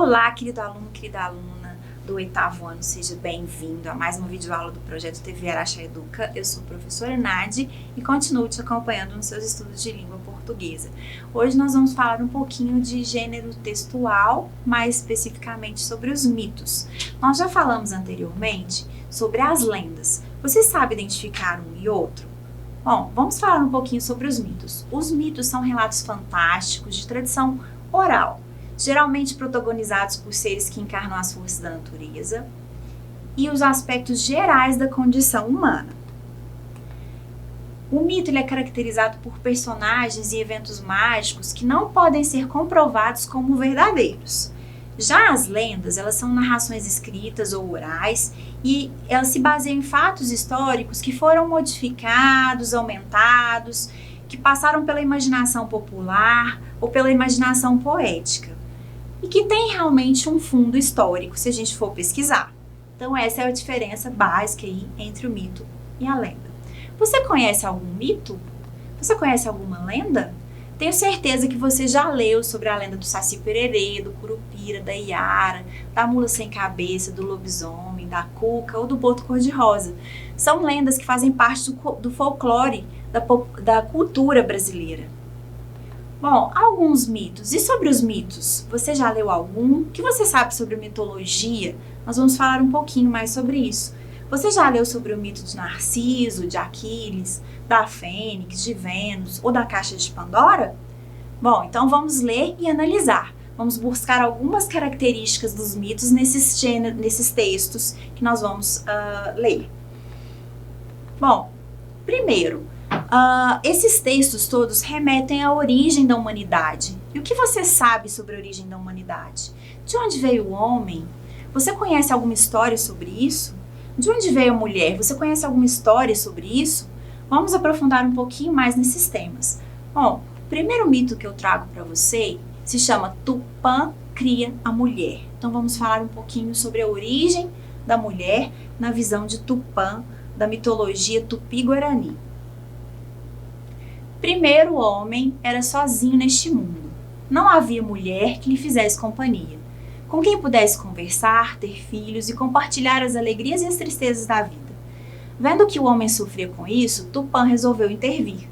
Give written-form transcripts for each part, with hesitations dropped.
Olá, querido aluno, querida aluna do 8º ano, seja bem-vindo a mais uma videoaula do projeto TV Araxá Educa. Eu sou a professora Nadi e continuo te acompanhando nos seus estudos de língua portuguesa. Hoje nós vamos falar um pouquinho de gênero textual, mais especificamente sobre os mitos. Nós já falamos anteriormente sobre as lendas. Você sabe identificar um e outro? Bom, vamos falar um pouquinho sobre os mitos. Os mitos são relatos fantásticos de tradição oral, geralmente protagonizados por seres que encarnam as forças da natureza e os aspectos gerais da condição humana. O mito ele é caracterizado por personagens e eventos mágicos que não podem ser comprovados como verdadeiros. Já as lendas, elas são narrações escritas ou orais e elas se baseiam em fatos históricos que foram modificados, aumentados, que passaram pela imaginação popular ou pela imaginação poética e que tem realmente um fundo histórico, se a gente for pesquisar. Então essa é a diferença básica aí entre o mito e a lenda. Você conhece algum mito? Você conhece alguma lenda? Tenho certeza que você já leu sobre a lenda do Saci Pererê, do Curupira, da Iara, da Mula Sem Cabeça, do Lobisomem, da Cuca ou do Boto Cor-de-Rosa. São lendas que fazem parte do folclore, da cultura brasileira. Bom, alguns mitos. E sobre os mitos? Você já leu algum? O que você sabe sobre mitologia? Nós vamos falar um pouquinho mais sobre isso. Você já leu sobre o mito de Narciso, de Aquiles, da Fênix, de Vênus ou da Caixa de Pandora? Bom, então vamos ler e analisar. Vamos buscar algumas características dos mitos nesses textos que nós vamos ler. Bom, primeiro, esses textos todos remetem à origem da humanidade. E o que você sabe sobre a origem da humanidade? De onde veio o homem? Você conhece alguma história sobre isso? De onde veio a mulher? Você conhece alguma história sobre isso? Vamos aprofundar um pouquinho mais nesses temas. Bom, o primeiro mito que eu trago para você se chama Tupã cria a mulher. Então vamos falar um pouquinho sobre a origem da mulher na visão de Tupã, da mitologia tupi-guarani. Primeiro o homem era sozinho neste mundo. Não havia mulher que lhe fizesse companhia, com quem pudesse conversar, ter filhos e compartilhar as alegrias e as tristezas da vida. Vendo que o homem sofria com isso, Tupã resolveu intervir.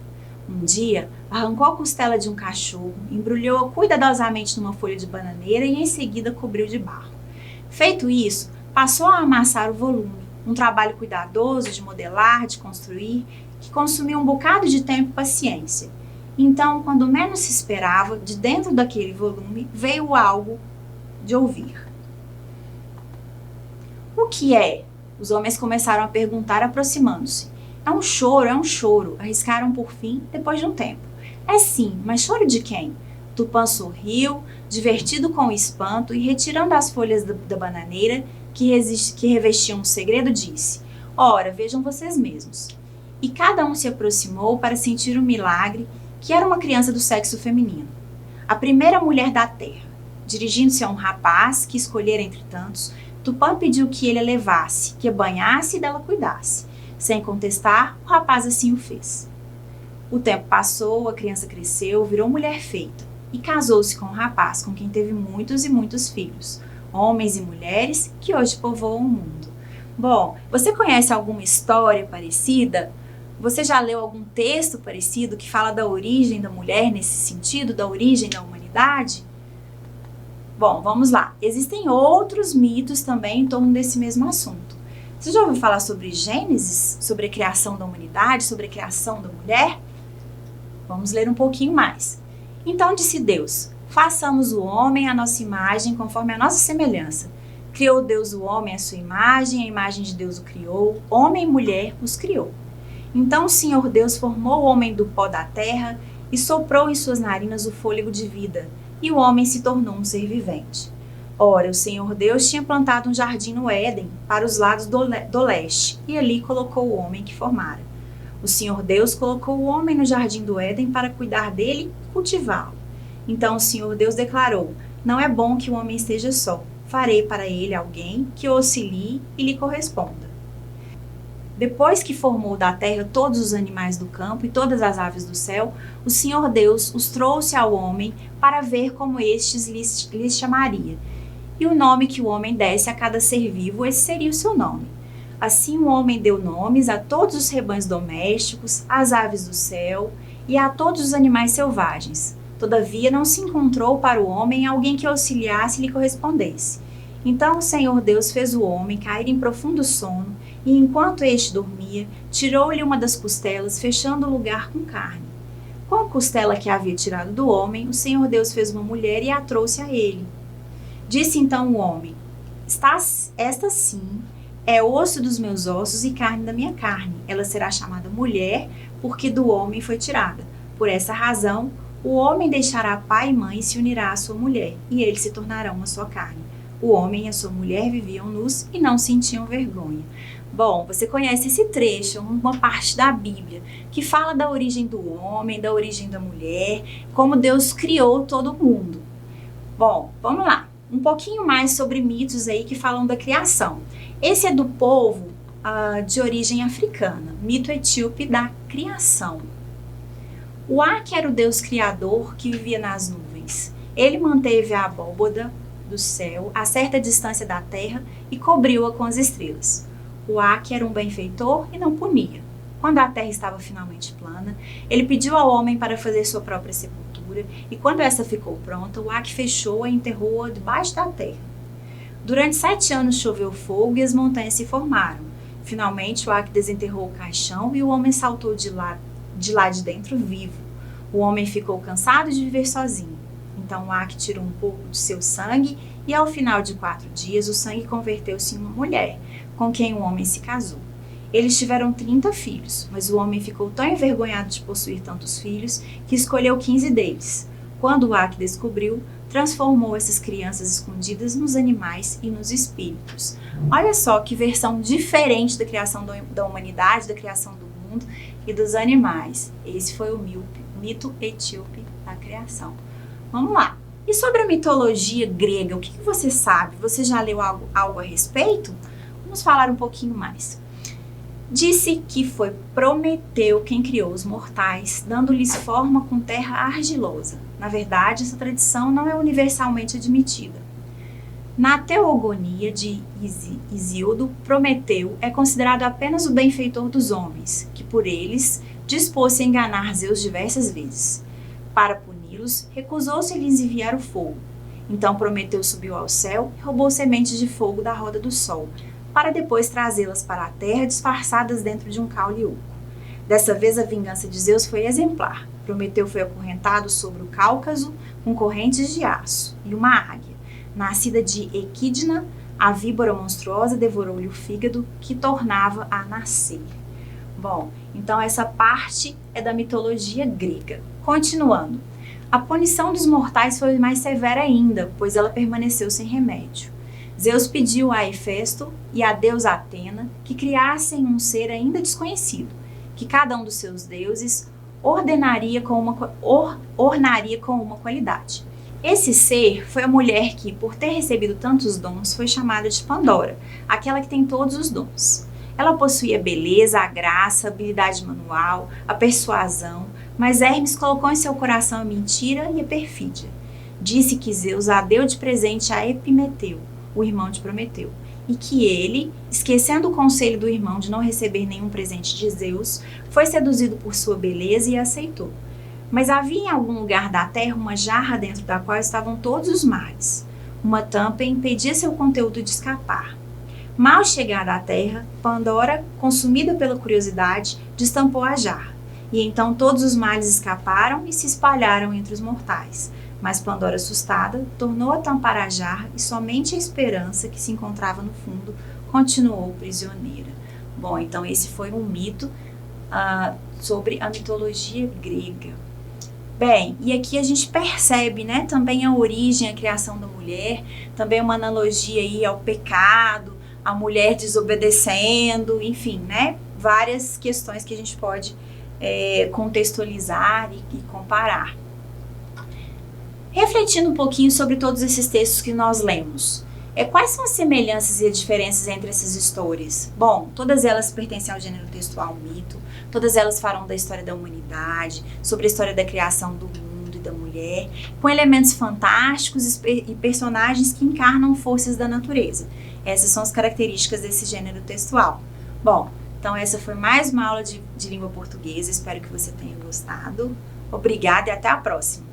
Um dia, arrancou a costela de um cachorro, embrulhou-a cuidadosamente numa folha de bananeira e em seguida cobriu de barro. Feito isso, passou a amassar o volume, um trabalho cuidadoso de modelar, de construir, que consumiu um bocado de tempo e paciência. Então, quando menos se esperava, de dentro daquele volume veio algo de ouvir. O que é? Os homens começaram a perguntar, aproximando-se. É um choro, arriscaram por fim, depois de um tempo. É sim, mas choro de quem? Tupã sorriu, divertido com o espanto, e retirando as folhas da bananeira que revestiam um segredo, disse: Ora, vejam vocês mesmos. E cada um se aproximou para sentir o milagre, que era uma criança do sexo feminino. A primeira mulher da terra. Dirigindo-se a um rapaz que escolhera entre tantos, Tupã pediu que ele a levasse, que a banhasse e dela cuidasse. Sem contestar, o rapaz assim o fez. O tempo passou, a criança cresceu, virou mulher feita e casou-se com um rapaz com quem teve muitos e muitos filhos, homens e mulheres que hoje povoam o mundo. Bom, você conhece alguma história parecida? Você já leu algum texto parecido que fala da origem da mulher nesse sentido, da origem da humanidade? Bom, vamos lá. Existem outros mitos também em torno desse mesmo assunto. Você já ouviu falar sobre Gênesis, sobre a criação da humanidade, sobre a criação da mulher? Vamos ler um pouquinho mais. Então disse Deus: façamos o homem à nossa imagem, conforme a nossa semelhança. Criou Deus o homem à sua imagem, a imagem de Deus o criou, homem e mulher os criou. Então o Senhor Deus formou o homem do pó da terra e soprou em suas narinas o fôlego de vida, e o homem se tornou um ser vivente. Ora, o Senhor Deus tinha plantado um jardim no Éden, para os lados do leste, e ali colocou o homem que formara. O Senhor Deus colocou o homem no jardim do Éden para cuidar dele e cultivá-lo. Então o Senhor Deus declarou: não é bom que o homem esteja só. Farei para ele alguém que o auxilie e lhe corresponda. Depois que formou da terra todos os animais do campo e todas as aves do céu, o Senhor Deus os trouxe ao homem para ver como estes lhes chamaria. e o nome que o homem desse a cada ser vivo, esse seria o seu nome. Assim o homem deu nomes a todos os rebanhos domésticos, às aves do céu e a todos os animais selvagens. Todavia não se encontrou para o homem alguém que auxiliasse e lhe correspondesse. Então o Senhor Deus fez o homem cair em profundo sono, e enquanto este dormia, tirou-lhe uma das costelas, fechando o lugar com carne. Com a costela que havia tirado do homem, o Senhor Deus fez uma mulher e a trouxe a ele. Disse então o homem: esta sim é osso dos meus ossos e carne da minha carne. Ela será chamada mulher, porque do homem foi tirada. Por essa razão, o homem deixará pai e mãe e se unirá à sua mulher, e eles se tornarão uma só carne. O homem e a sua mulher viviam nus e não sentiam vergonha. Bom, você conhece esse trecho, uma parte da Bíblia, que fala da origem do homem, da origem da mulher, como Deus criou todo mundo. Bom, vamos lá. Um pouquinho mais sobre mitos aí que falam da criação. Esse é do povo de origem africana, mito etíope da criação. O Ak era o Deus criador que vivia nas nuvens. Ele manteve a abóboda do céu a certa distância da terra e cobriu-a com as estrelas. O Ak era um benfeitor e não punia. Quando a terra estava finalmente plana, ele pediu ao homem para fazer sua própria sepultura, e quando essa ficou pronta, o Ak fechou-a e enterrou-a debaixo da terra. Durante 7 anos choveu fogo e as montanhas se formaram. Finalmente o Ak desenterrou o caixão e o homem saltou de lá de dentro vivo. O homem ficou cansado de viver sozinho. Então o Ak tirou um pouco de seu sangue e ao final de 4 dias o sangue converteu-se em uma mulher, com quem o homem se casou. Eles tiveram 30 filhos, mas o homem ficou tão envergonhado de possuir tantos filhos que escolheu 15 deles. Quando o Ak descobriu, transformou essas crianças escondidas nos animais e nos espíritos. Olha só que versão diferente da criação da humanidade, da criação do mundo e dos animais. Esse foi o mito etíope da criação. Vamos lá. E sobre a mitologia grega, o que você sabe? Você já leu algo a respeito? Vamos falar um pouquinho mais. Disse que foi Prometeu quem criou os mortais, dando-lhes forma com terra argilosa. Na verdade, essa tradição não é universalmente admitida. Na teogonia de Isíodo, Prometeu é considerado apenas o benfeitor dos homens, que por eles dispôs-se a enganar Zeus diversas vezes. Para puni-los, recusou-se a lhes enviar o fogo. Então Prometeu subiu ao céu e roubou sementes de fogo da roda do sol, para depois trazê-las para a terra disfarçadas dentro de um caule oco. Dessa vez a vingança de Zeus foi exemplar. Prometeu foi acorrentado sobre o Cáucaso com correntes de aço, e uma águia, nascida de Equidna, a víbora monstruosa, devorou-lhe o fígado, que tornava a nascer. Bom, então essa parte é da mitologia grega. Continuando, a punição dos mortais foi mais severa ainda, pois ela permaneceu sem remédio. Zeus pediu a Hefesto e a deusa Atena que criassem um ser ainda desconhecido, que cada um dos seus deuses ornaria com uma qualidade. Esse ser foi a mulher que, por ter recebido tantos dons, foi chamada de Pandora, aquela que tem todos os dons. Ela possuía a beleza, a graça, a habilidade manual, a persuasão, mas Hermes colocou em seu coração a mentira e a perfídia. Disse que Zeus a deu de presente a Epimeteu, o irmão de Prometeu, e que ele, esquecendo o conselho do irmão de não receber nenhum presente de Zeus, foi seduzido por sua beleza e aceitou. Mas havia em algum lugar da terra uma jarra dentro da qual estavam todos os males. Uma tampa impedia seu conteúdo de escapar. Mal chegada à terra, Pandora, consumida pela curiosidade, destampou a jarra, e então todos os males escaparam e se espalharam entre os mortais. Mas Pandora, assustada, tornou a tampar a jarra e somente a esperança que se encontrava no fundo continuou prisioneira. Bom, então esse foi um mito sobre a mitologia grega. Bem, e aqui a gente percebe, né, também a origem, a criação da mulher, também uma analogia aí ao pecado, a mulher desobedecendo, enfim, né, várias questões que a gente pode contextualizar e comparar. Refletindo um pouquinho sobre todos esses textos que nós lemos, quais são as semelhanças e as diferenças entre essas histórias? Bom, todas elas pertencem ao gênero textual mito, todas elas falam da história da humanidade, sobre a história da criação do mundo e da mulher, com elementos fantásticos e personagens que encarnam forças da natureza. Essas são as características desse gênero textual. Bom, então essa foi mais uma aula de língua portuguesa, espero que você tenha gostado. Obrigada e até a próxima!